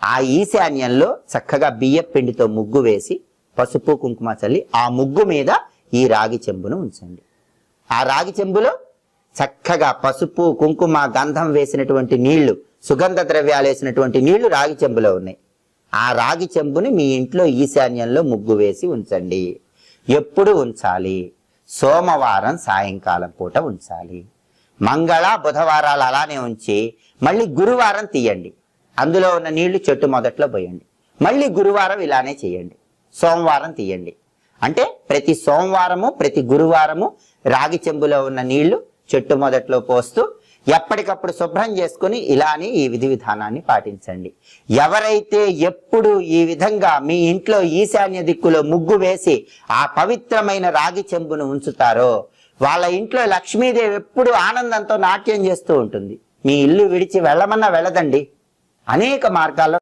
ఆ ఈశాన్యంలో చక్కగా బియ్యం పిండితో ముగ్గు వేసి పసుపు కుంకుమ చల్లి ఆ ముగ్గు మీద ఈ రాగి చెంబును ఉంచండి. ఆ రాగి చెంబులో చక్కగా పసుపు కుంకుమ గంధం వేసినటువంటి నీళ్లు, సుగంధ ద్రవ్యాలు వేసినటువంటి నీళ్లు రాగి చెంబులో ఉన్నాయి. ఆ రాగి చెంబుని మీ ఇంట్లో ఈశాన్యంలో ముగ్గు వేసి ఉంచండి. ఎప్పుడు ఉంచాలి? సోమవారం సాయంకాలం పూట ఉంచాలి. మంగళ బుధవారాలు అలానే ఉంచి మళ్ళీ గురువారం తీయండి. అందులో ఉన్న నీళ్లు చెట్టు మొదట్లో పోయండి. మళ్ళీ గురువారం ఇలానే చేయండి. సోమవారం తీయండి. అంటే ప్రతి సోమవారము ప్రతి గురువారము రాగి చెంబులో ఉన్న నీళ్లు చెట్టు మొదట్లో పోస్తూ ఎప్పటికప్పుడు శుభ్రం చేసుకుని ఇలానే ఈ విధి విధానాన్ని పాటించండి. ఎవరైతే ఎప్పుడు ఈ విధంగా మీ ఇంట్లో ఈశాన్య దిక్కులో ముగ్గు వేసి ఆ పవిత్రమైన రాగి చెంబును ఉంచుతారో వాళ్ళ ఇంట్లో లక్ష్మీదేవి ఎప్పుడు ఆనందంతో నాట్యం చేస్తూ ఉంటుంది. మీ ఇల్లు విడిచి వెళ్ళమన్నా వెళ్ళదండి. అనేక మార్గాల్లో